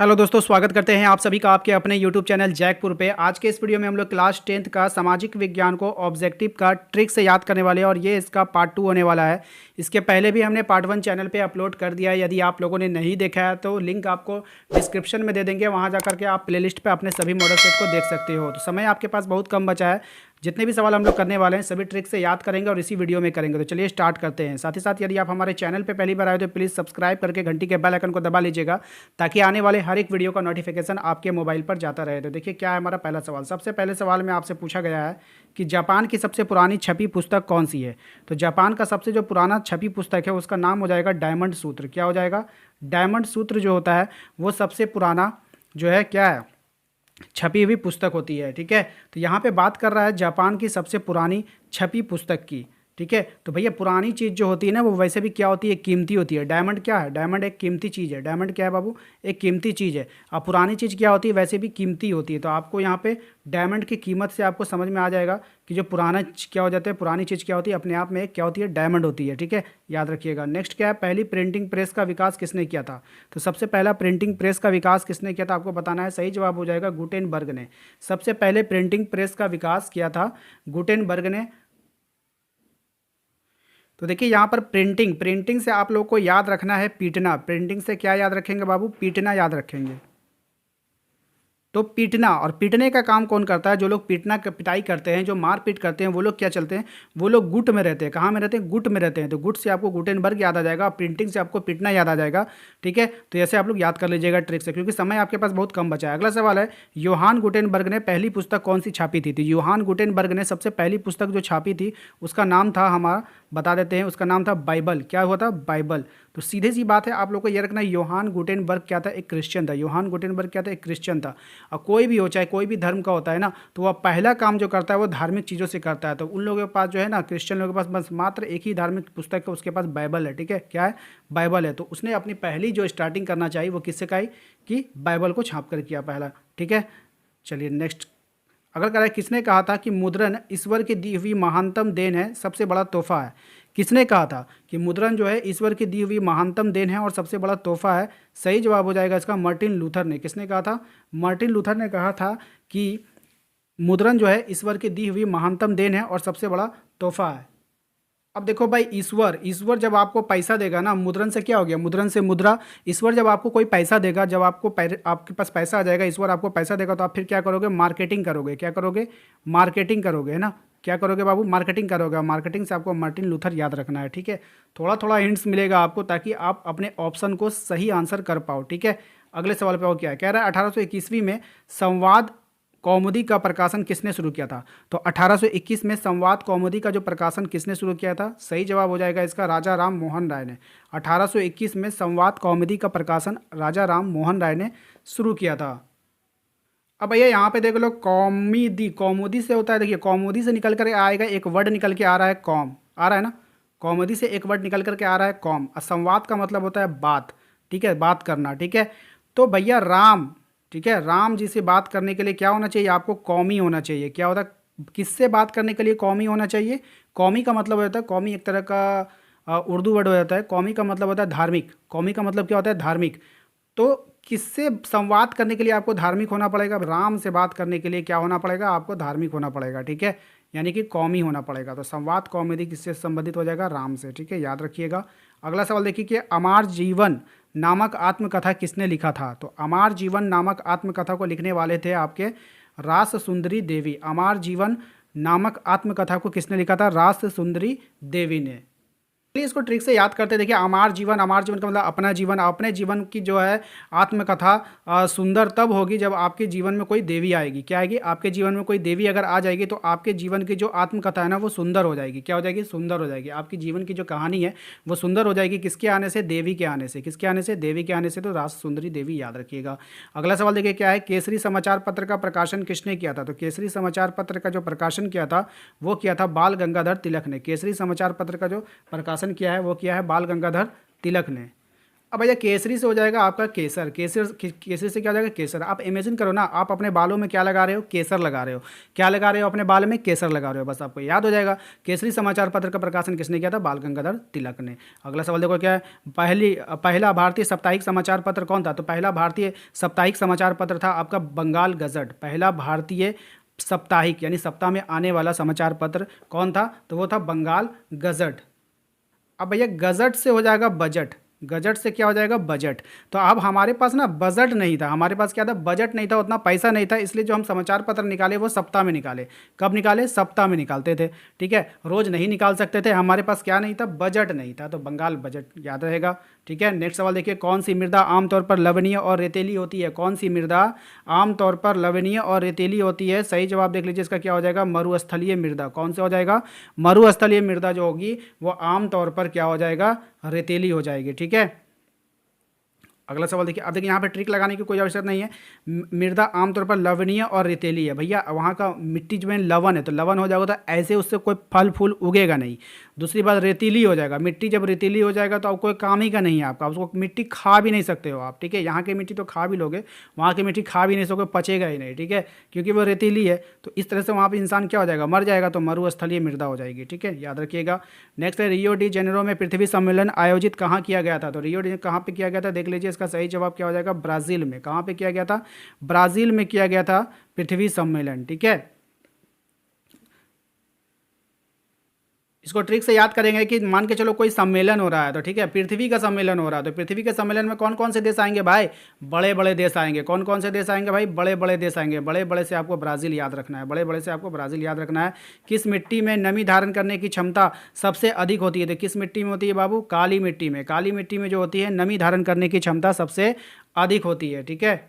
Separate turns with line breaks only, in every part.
Hello दोस्तों, स्वागत करते हैं आप सभी का आपके अपने यूट्यूब चैनल जैकपुर पे। आज के इस वीडियो में हम लोग क्लास 10th का सामाजिक विज्ञान को ऑब्जेक्टिव का ट्रिक से याद करने वाले हैं और ये इसका पार्ट 2 होने वाला है। इसके पहले भी हमने पार्ट 1 चैनल पे अपलोड कर दिया है। यदि आप लोगों ने नहीं देखा है तो लिंक आपको डिस्क्रिप्शन में दे देंगे, वहाँ जा करके आप प्लेलिस्ट पर अपने सभी मॉडल सेट को देख सकते हो। तो समय आपके पास बहुत कम बचा है। जितने भी सवाल हम लोग करने वाले हैं सभी ट्रिक से याद करेंगे और इसी वीडियो में करेंगे। तो चलिए स्टार्ट करते हैं। साथ ही साथ यदि आप हमारे चैनल पे पहली बार आए तो प्लीज़ सब्सक्राइब करके घंटी के बेल आइकन को दबा लीजिएगा, ताकि आने वाले हर एक वीडियो का नोटिफिकेशन आपके मोबाइल पर जाता रहे। तो देखिए क्या है हमारा पहला सवाल। सबसे पहले सवाल में आपसे पूछा गया है कि जापान की सबसे पुरानी छपी पुस्तक कौन सी है। तो जापान का सबसे जो पुराना छपी पुस्तक है उसका नाम हो जाएगा डायमंड सूत्र। क्या हो जाएगा? डायमंड सूत्र जो होता है वो सबसे पुराना जो है क्या है, छपी हुई पुस्तक होती है। ठीक है, तो यहाँ पे बात कर रहा है जापान की सबसे पुरानी छपी पुस्तक की। ठीक है, तो भैया पुरानी चीज़ जो होती है ना वो वैसे भी क्या होती है, कीमती होती है। डायमंड क्या है? डायमंड एक कीमती चीज़ है। डायमंड क्या है बाबू? एक कीमती चीज़ है। अब पुरानी चीज़ क्या होती है? वैसे भी कीमती होती है। तो आपको यहाँ पे डायमंड की कीमत से आपको समझ में आ जाएगा कि जो पुराना क्या हो जाता है, पुरानी चीज़ क्या होती है, अपने आप में एक क्या होती है, डायमंड होती है। ठीक है, याद रखिएगा। नेक्स्ट क्या है, पहली प्रिंटिंग प्रेस का विकास किसने किया था? तो सबसे पहला प्रिंटिंग प्रेस का विकास किसने किया था आपको बताना है। सही जवाब हो जाएगा गुटेनबर्ग ने। सबसे पहले प्रिंटिंग प्रेस का विकास किया था गुटेनबर्ग ने। तो देखिए यहाँ पर प्रिंटिंग प्रिंटिंग से आप लोग को याद रखना है पीटना। प्रिंटिंग से क्या याद रखेंगे बाबू? पीटना याद रखेंगे। तो पीटना, और पीटने का काम कौन करता है? जो लोग पीटना पिटाई करते हैं, जो मार पीट करते हैं, वो लोग क्या चलते हैं, वो लोग गुट में रहते हैं। कहाँ में रहते हैं? गुट में रहते हैं। तो गुट से आपको गुटेनबर्ग याद आ जाएगा, प्रिंटिंग से आपको पीटना याद आ जाएगा। ठीक है, तो ऐसे आप लोग याद कर लीजिएगा ट्रिक से, क्योंकि समय आपके पास बहुत कम बचा है। अगला सवाल है, योहान गुटेनबर्ग ने पहली पुस्तक कौन सी छापी थी? तो योहान गुटेनबर्ग ने सबसे पहली पुस्तक जो छापी थी उसका नाम था, हमारा बता देते हैं, उसका नाम था बाइबल। क्या हुआ था? बाइबल। तो सीधे सी बात है, आप लोग को ये रखना है योहान गुटेनबर्ग क्या था? एक क्रिश्चियन था। योहान गुटेनबर्ग क्या था? एक क्रिश्चियन था। और कोई भी हो, चाहे कोई भी धर्म का होता है ना, तो वह पहला काम जो करता है वो धार्मिक चीज़ों से करता है। तो उन लोगों के पास जो है ना, क्रिश्चियन लोगों के पास बस मात्र एक ही धार्मिक पुस्तक है, उसके पास बाइबल है। ठीक है, क्या है? बाइबल है। तो उसने अपनी पहली जो स्टार्टिंग करना चाहिए वो किससे कही? कि बाइबल को छाप कर किया पहला। ठीक है, चलिए नेक्स्ट। अगर कह रहा है किसने कहा था कि मुद्रण ईश्वर की दी हुई महानतम देन है, सबसे बड़ा तोहफा है? किसने कहा था कि मुद्रण जो है ईश्वर की दी हुई महानतम देन है और सबसे बड़ा तोहफा है? सही जवाब हो जाएगा इसका मार्टिन लूथर ने। किसने कहा था? मार्टिन लूथर ने कहा था कि मुद्रण जो है ईश्वर की दी हुई महानतम देन है और सबसे बड़ा तोहफा है। अब देखो भाई, ईश्वर ईश्वर जब आपको पैसा देगा ना, मुद्रण से क्या हो गया, मुद्रण से मुद्रा। ईश्वर जब आपको कोई पैसा देगा, जब आपके पास पैसा आ जाएगा, ईश्वर आपको पैसा देगा, तो आप फिर क्या करोगे? मार्केटिंग करोगे। क्या करोगे? मार्केटिंग करोगे, है ना? क्या करोगे बाबू? मार्केटिंग करोगे। मार्केटिंग से आपको मार्टिन लूथर याद रखना है। ठीक है, थोड़ा थोड़ा हिंट्स मिलेगा आपको, ताकि आप अपने ऑप्शन को सही आंसर कर पाओ। ठीक है, अगले सवाल पे और क्या है, कह रहा है 1821 में संवाद कौमुदी का प्रकाशन किसने शुरू किया था? तो 1821 में संवाद कौमुदी का जो प्रकाशन किसने शुरू किया था? सही जवाब हो जाएगा इसका राजा राम मोहन राय ने। 1821 में संवाद कौमुदी का प्रकाशन राजा राम मोहन राय ने शुरू किया था। अब भैया यहाँ पे देख लो, कौमुदी, कौमुदी से होता है, देखिए कौमुदी से निकल कर आएगा एक वर्ड निकल के आ रहा है, कौम आ रहा है ना। कौमुदी से एक वर्ड निकल करके आ रहा है कौम, और संवाद का मतलब होता है बात। ठीक है, बात करना। ठीक है, तो भैया राम, ठीक है, राम जी से बात करने के लिए क्या होना चाहिए आपको? कौमी होना चाहिए। क्या होता है? किससे बात करने के लिए कौमी होना चाहिए? कौमी का मतलब होता है, कौमी एक तरह का उर्दू वर्ड हो जाता है। कौमी का मतलब होता है धार्मिक। कौमी का मतलब क्या होता है? धार्मिक। तो किससे संवाद करने के लिए आपको धार्मिक होना पड़ेगा? राम से बात करने के लिए क्या होना पड़ेगा? आपको धार्मिक होना पड़ेगा। ठीक है, यानी कि कौमी होना पड़ेगा। तो संवाद कौमुदी किससे संबंधित हो जाएगा? राम से। ठीक है, याद रखिएगा। अगला सवाल देखिए कि अमर जीवन नामक आत्मकथा किसने लिखा था? तो अमर जीवन नामक आत्मकथा को लिखने वाले थे आपके रास सुंदरी देवी। अमर जीवन नामक आत्मकथा को किसने लिखा था? रास सुंदरी देवी ने। चलिए इसको ट्रिक से याद करते। देखिए अमर जीवन, अमर जीवन का मतलब अपना जीवन। अपने जीवन की जो है आत्मकथा सुंदर तब होगी जब आपके जीवन में कोई देवी आएगी। क्या आएगी? आपके जीवन में कोई देवी अगर आ जाएगी तो आपके जीवन की जो आत्मकथा है ना वो सुंदर हो जाएगी। क्या हो जाएगी? सुंदर हो जाएगी। आपकी जीवन की जो कहानी है वो सुंदर हो जाएगी। किसके आने से? देवी के आने से। किसके आने से? देवी के आने से। तो रास सुंदरी देवी याद रखिएगा। अगला सवाल देखिए क्या है, केसरी समाचार पत्र का प्रकाशन किसने किया था? तो केसरी समाचार पत्र का जो प्रकाशन किया था वो किया था बाल गंगाधर तिलक ने। केसरी समाचार पत्र का जो प्रकाशन किया है वो किया है बाल गंगाधर तिलक ने। अब भैया केसरी से हो जाएगा आपका केसर, केसरी से क्या हो जाएगा केसर। आप इमेजिन करो ना, आप अपने बालों में क्या लगा रहे हो, केसर लगा रहे हो। क्या लगा रहे हो अपने बाल में, केसर लगा रहे हो, बस आपको याद हो जाएगा। केसरी समाचार पत्र का प्रकाशन किसने किया था, बाल गंगाधर तिलक ने। अगला सवाल देखो क्या है, पहला भारतीय साप्ताहिक समाचार पत्र कौन था, तो पहला भारतीय साप्ताहिक समाचार पत्र था आपका बंगाल गजट। पहला भारतीय साप्ताहिक यानी सप्ताह में आने वाला समाचार पत्र कौन था, तो वो था बंगाल गजट। अब भैया गजट से हो जाएगा बजट, गजट से क्या हो जाएगा, बजट। तो अब हमारे पास ना बजट नहीं था, हमारे पास क्या था, बजट नहीं था, उतना पैसा नहीं था, इसलिए जो हम समाचार पत्र निकाले वो सप्ताह में निकाले। कब निकाले, सप्ताह में निकालते थे, ठीक है, रोज नहीं निकाल सकते थे, हमारे पास क्या नहीं था, बजट नहीं था, तो बंगाल बजट याद रहेगा। ठीक है, नेक्स्ट सवाल देखिए, कौन सी मृदा आमतौर पर लवणीय और रेतीली होती है, कौन सी मृदा आमतौर पर लवणीय और रेतीली होती है। सही जवाब देख लीजिए, इसका क्या हो जाएगा, मरुस्थलीय मृदा। कौन से हो जाएगा, मरुस्थलीय मृदा जो होगी वो आमतौर पर क्या हो जाएगा, रेतीली हो जाएगी। ठीक है, अगला सवाल देखिए। अब देखिए यहाँ पे ट्रिक लगाने की कोई आवश्यकता नहीं है। मृदा आमतौर पर लवणीय और रेतीली है, भैया वहाँ का मिट्टी जो है लवन है, तो लवन हो जाएगा तो ऐसे उससे कोई फल फूल उगेगा नहीं। दूसरी बात रेतीली हो जाएगा, मिट्टी जब रेतीली हो जाएगा तो अब कोई काम ही का नहीं है आपका, उसको मिट्टी खा भी नहीं सकते हो आप। ठीक है, यहाँ की मिट्टी तो खा भी लोगे, वहाँ की मिट्टी खा भी नहीं सकोगे, पचेगा ही नहीं। ठीक है, क्योंकि वो रेतीली है, तो इस तरह से वहाँ पर इंसान क्या हो जाएगा, मर जाएगा, तो मरुस्थलीय मृदा हो जाएगी। ठीक है, याद रखिएगा। नेक्स्ट है, रियो डी जेनेरो में पृथ्वी सम्मेलन आयोजित कहाँ किया गया था, तो रियो डी कहाँ पर किया गया था, देख लीजिए, इसका सही जवाब क्या हो जाएगा, ब्राज़ील में। कहाँ पे किया गया था, ब्राज़ील में किया गया था पृथ्वी सम्मेलन। ठीक है, इसको ट्रिक से याद करेंगे कि मान के चलो कोई सम्मेलन हो रहा है, तो ठीक है, पृथ्वी का सम्मेलन हो रहा है, तो पृथ्वी के सम्मेलन में कौन कौन से देश आएंगे भाई, बड़े बड़े देश आएंगे। कौन कौन से देश आएंगे भाई, बड़े बड़े देश आएंगे। बड़े बड़े से आपको ब्राज़ील याद रखना है, बड़े बड़े से आपको ब्राज़ील याद रखना है। किस मिट्टी में नमी धारण करने की क्षमता सबसे अधिक होती है, तो किस मिट्टी में होती है बाबू, काली मिट्टी में। काली मिट्टी में जो होती है नमी धारण करने की क्षमता सबसे अधिक होती है। ठीक है,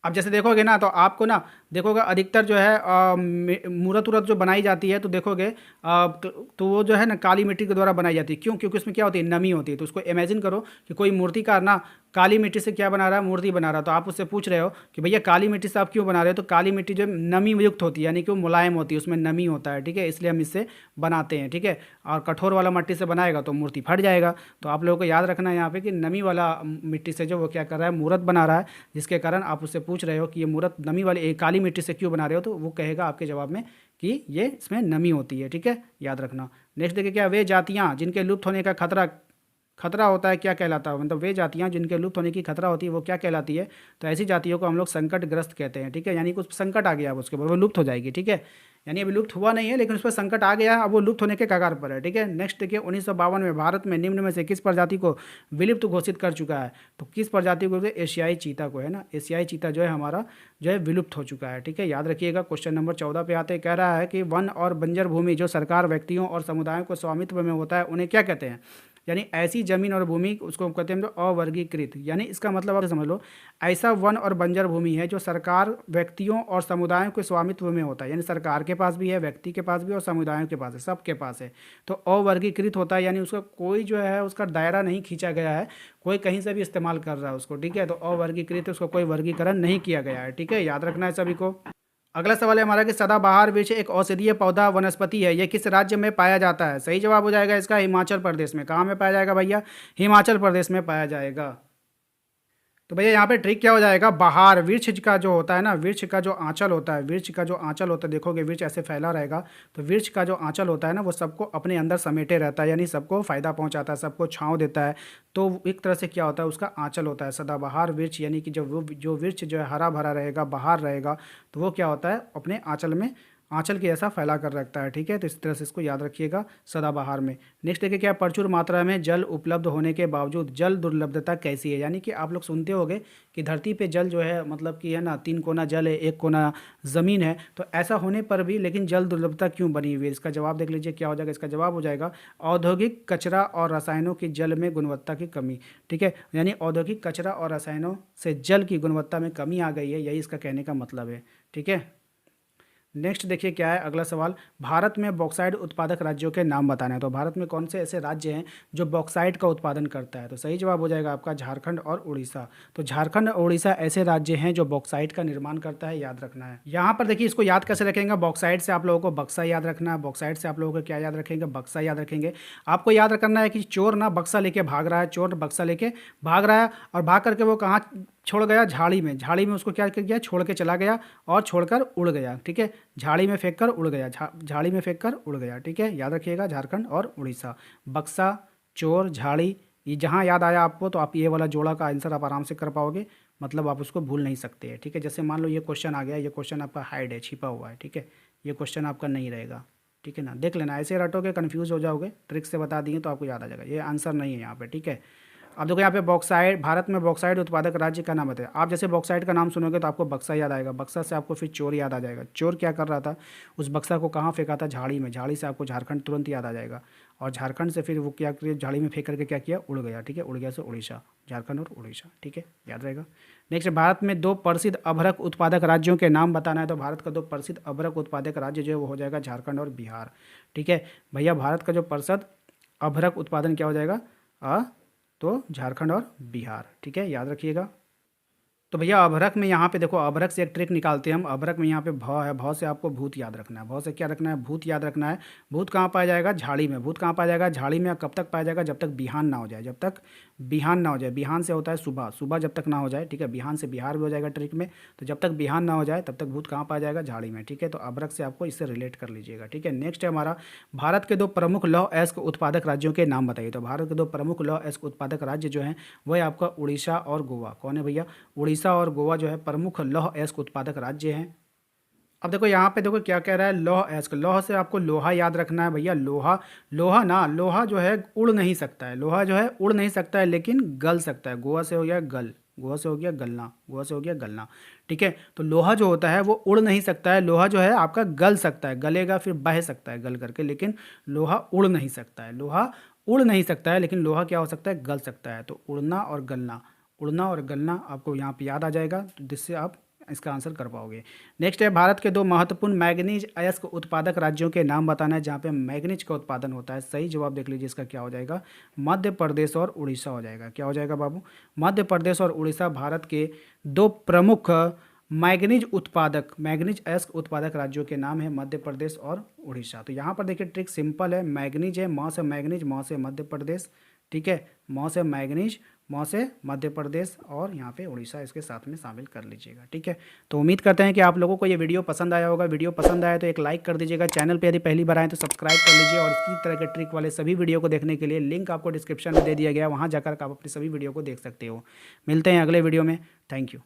अब जैसे देखोगे ना, तो आपको ना देखोगे अधिकतर जो है मूर्त उरत जो बनाई जाती है, तो देखोगे तो वो जो है ना काली मिट्टी के द्वारा बनाई जाती है। क्यों, क्योंकि उसमें क्या होती है, नमी होती है। तो उसको इमेजिन करो कि कोई मूर्तिकार ना काली मिट्टी से क्या बना रहा है, मूर्ति बना रहा है, तो आप उससे पूछ रहे हो कि भैया काली मिट्टी से आप क्यों बना रहे हो, तो काली मिट्टी जो नमी युक्त होती है, यानी कि वो मुलायम होती है, उसमें नमी होता है। ठीक है, इसलिए हम इससे बनाते हैं। ठीक है, और कठोर वाला मिट्टी से बनाएगा तो मूर्ति फट जाएगा। तो आप लोगों को याद रखना है यहाँ पे कि नमी वाला मिट्टी से जो वो क्या कर रहा है, मूर्त बना रहा है, जिसके कारण आप उससे पूछ रहे हो कि ये मूर्त नमी वाली काली मिट्टी से क्यों बना रहे हो, तो वो कहेगा आपके जवाब में कि ये इसमें नमी होती है। ठीक है, याद रखना। नेक्स्ट देखिए, क्या वे जातियाँ जिनके लुप्त होने का खतरा होता है क्या कहलाता है, मतलब वे जातियाँ जिनके लुप्त होने की खतरा होती है वो क्या कहलाती है, तो ऐसी जातियों को हम लोग संकटग्रस्त कहते हैं। ठीक है, यानी कुछ संकट आ गया अब उसके ऊपर, वो लुप्त हो जाएगी। ठीक है, यानी अभी लुप्त हुआ नहीं है लेकिन उस पर संकट आ गया है, अब वो लुप्त होने के कगार पर है। ठीक है, नेक्स्ट देखिए, 1952 में भारत में निम्न में से किस प्रजाति को विलुप्त घोषित कर चुका है, तो किस प्रजाति को, एशियाई चीता को, है ना, एशियाई चीता जो है हमारा जो है विलुप्त हो चुका है। ठीक है, याद रखिएगा। क्वेश्चन नंबर 14 पे आते, कह रहा है कि वन और बंजर भूमि जो सरकार, व्यक्तियों और समुदायों को स्वामित्व में होता है उन्हें क्या कहते हैं, यानी ऐसी जमीन और भूमि उसको कहते हैं जो अवर्गीकृत, यानी इसका मतलब आप समझ लो, ऐसा वन और बंजर भूमि है जो सरकार, व्यक्तियों और समुदायों के स्वामित्व में होता है, यानी सरकार के पास भी है, व्यक्ति के पास भी और समुदायों के पास है, सबके पास है। तो अवर्गीकृत होता है, यानी उसका कोई जो है उसका दायरा नहीं खींचा गया है, कोई कहीं से भी इस्तेमाल कर रहा है उसको। ठीक है, तो अवर्गीकृत, उसको कोई वर्गीकरण नहीं किया गया है। ठीक है, याद रखना है सभी को। अगला सवाल है हमारा कि सदाबहार वृक्ष एक औषधीय पौधा वनस्पति है, यह किस राज्य में पाया जाता है। सही जवाब हो जाएगा इसका हिमाचल प्रदेश में। कहाँ में पाया जाएगा भैया, हिमाचल प्रदेश में पाया जाएगा। तो भैया यहाँ पे ट्रिक क्या हो जाएगा, बहार वृक्ष का जो होता है ना, वृक्ष का जो आंचल होता है, वृक्ष का जो आंचल होता है, देखोगे वृक्ष ऐसे फैला रहेगा, तो वृक्ष का जो आंचल होता है ना वो सबको अपने अंदर समेटे रहता है, यानी सबको फायदा पहुँचाता है, सबको छाँव देता है। तो एक तरह से क्या होता है, उसका आंचल होता है सदाबहार वृक्ष, यानी कि जो वृक्ष जो है हरा भरा रहेगा, बहार रहेगा, तो वो क्या होता है, अपने आंचल में आंचल के ऐसा फैला कर रखता है। ठीक है, तो इस तरह से इसको याद रखिएगा सदाबहार में। नेक्स्ट देखिए, क्या प्रचुर मात्रा में जल उपलब्ध होने के बावजूद जल दुर्लभता कैसी है, यानी कि आप लोग सुनते होंगे कि धरती पे जल जो है मतलब कि है ना 3 कोना जल है, 1 कोना ज़मीन है, तो ऐसा होने पर भी लेकिन जल दुर्लभता क्यों बनी हुई है, इसका जवाब देख लीजिए क्या हो जाएगा। इसका जवाब हो जाएगा औद्योगिक कचरा और रसायनों की जल में गुणवत्ता की कमी। ठीक है, यानी औद्योगिक कचरा और रसायनों से जल की गुणवत्ता में कमी आ गई है, यही इसका कहने का मतलब है। ठीक है, नेक्स्ट देखिए क्या है अगला सवाल, भारत में बॉक्साइट उत्पादक राज्यों के नाम बताना है। तो भारत में कौन से ऐसे राज्य हैं जो बॉक्साइट का उत्पादन करता है? तो सही जवाब हो जाएगा आपका झारखंड और उड़ीसा। तो झारखंड और उड़ीसा ऐसे राज्य हैं जो बॉक्साइट का निर्माण करता है, याद रखना है। यहाँ पर देखिए इसको याद कैसे रखेंगे, बॉक्साइट से आप लोगों को बक्सा याद रखना है, बॉक्साइट से आप लोगों को क्या याद रखेंगे, बक्सा याद रखेंगे। आपको याद रखना है कि चोर ना बक्सा लेके भाग रहा है, चोर बक्सा लेके भाग रहा है और भाग करके वो कहाँ छोड़ गया, झाड़ी में। झाड़ी में उसको क्या कर गया, छोड़ के चला गया और छोड़कर उड़ गया, ठीक है। झाड़ी में फेंक कर उड़ गया, झाड़ी में फेंक कर उड़ गया, ठीक है। याद रखिएगा झारखंड और उड़ीसा। बक्सा, चोर, झाड़ी, ये जहाँ याद आया आपको तो आप ये वाला जोड़ा का आंसर आप आराम से कर पाओगे, मतलब आप उसको भूल नहीं सकते हैं, ठीक है। जैसे मान लो ये क्वेश्चन आ गया, ये क्वेश्चन आपका हाइड है, छिपा हुआ है, ठीक है। ये क्वेश्चन आपका नहीं रहेगा, ठीक है ना। देख लेना, ऐसे रटोगे कन्फ्यूज़ हो जाओगे, ट्रिक से बता दिए तो आपको याद आ जाएगा। ये आंसर नहीं है यहाँ पे, ठीक है। अब देखो यहाँ पे बॉक्साइट, भारत में बॉक्साइट उत्पादक राज्य का नाम बताया। आप जैसे बॉक्साइट का नाम सुनोगे तो आपको बक्सा याद आएगा, बक्सा से आपको फिर चोर याद आ जाएगा। चोर क्या कर रहा था, उस बक्सा को कहाँ फेंका था, झाड़ी में। झाड़ी से आपको झारखंड तुरंत याद आ जाएगा और झारखंड से फिर वो क्या किया, झाड़ी में फेंक करके क्या किया, उड़ गया, ठीक है। उड़ गया से उड़ीसा, झारखंड और उड़ीसा, ठीक है, याद रहेगा। नेक्स्ट, भारत में 2 प्रसिद्ध अभ्रक उत्पादक राज्यों के नाम बताना है। तो भारत का 2 प्रसिद्ध अभ्रक उत्पादक राज्य जो है वो हो जाएगा झारखंड और बिहार, ठीक है भैया। भारत का जो प्रसिद्ध अभ्रक उत्पादन क्या हो जाएगा, तो झारखंड और बिहार, ठीक है, याद रखिएगा। तो भैया अभ्रक में यहाँ पे देखो, अभ्रक से एक ट्रिक निकालते हैं हम। अभ्रक में यहाँ पे भ है, भ से आपको भूत याद रखना है। भ से क्या रखना है, भूत याद रखना है। भूत कहाँ पाया जाएगा, झाड़ी में। भूत कहाँ पाया जाएगा, झाड़ी में। कब तक पाया जाएगा, जब तक बिहान ना हो जाए, जब तक बिहान ना हो जाए। बिहान से होता है सुबह, सुबह जब तक ना हो जाए, ठीक है। बिहान से बिहार भी हो जाएगा ट्रिक में, तो जब तक बिहान ना हो जाए तब तक भूत कहाँ पाया जाएगा, झाड़ी में, ठीक है। तो अभ्रक से आपको इससे रिलेट कर लीजिएगा, ठीक है। नेक्स्ट है हमारा, भारत के 2 प्रमुख लौह अयस्क उत्पादक राज्यों के नाम बताइए। तो भारत के 2 प्रमुख लौह अयस्क उत्पादक राज्य जो हैं वो है आपका उड़ीसा और गोवा। कौन है भैया, उड़ीसा और गोवा जो है प्रमुख लौह अयस्क उत्पादक राज्य हैं। अब देखो यहाँ पे देखो क्या कह रहा है, लौह अयस्क। लौह से आपको लोहा याद रखना है भैया। लोहा, लोहा ना, लोहा जो है उड़ नहीं सकता है। लोहा जो है उड़ नहीं सकता है लेकिन गल सकता है। गोवा से हो गया गल, गोवा से हो गया गलना, गोवा से हो गया गलना, ठीक है। तो लोहा जो होता है वो उड़ नहीं सकता है। लोहा जो है आपका गल सकता है, गलेगा फिर बह सकता है गल करके, लेकिन लोहा उड़ नहीं सकता है। लोहा उड़ नहीं सकता है लेकिन लोहा क्या हो सकता है, गल सकता है। तो उड़ना और गलना, उड़ना और गलना आपको यहाँ पे याद आ जाएगा, तो जिससे आप इसका आंसर कर पाओगे। नेक्स्ट है, भारत के 2 महत्वपूर्ण मैग्नीज अयस्क उत्पादक राज्यों के नाम बताना है जहाँ पे मैग्नीज का उत्पादन होता है। सही जवाब देख लीजिए, इसका क्या हो जाएगा, मध्य प्रदेश और उड़ीसा हो जाएगा। क्या हो जाएगा बाबू, मध्य प्रदेश और उड़ीसा भारत के 2 प्रमुख मैग्नीज उत्पादक, मैग्नीज अयस्क उत्पादक राज्यों के नाम है मध्य प्रदेश और उड़ीसा। तो यहाँ पर देखिए ट्रिक सिंपल है, मैग्नीज है, म से मैग्नीज, म से मध्य प्रदेश, ठीक है। म से मैग्नीज, म से मध्य प्रदेश और यहाँ पे उड़ीसा इसके साथ में शामिल कर लीजिएगा, ठीक है। तो उम्मीद करते हैं कि आप लोगों को ये वीडियो पसंद आया होगा। वीडियो पसंद आया तो एक लाइक कर दीजिएगा। चैनल पे यदि पहली बार आए तो सब्सक्राइब कर लीजिए और इसी तरह के ट्रिक वाले सभी वीडियो को देखने के लिए लिंक आपको डिस्क्रिप्शन में दे दिया गया, वहाँ जाकर आप अपनी सभी वीडियो को देख सकते हो। मिलते हैं अगले वीडियो में, थैंक यू।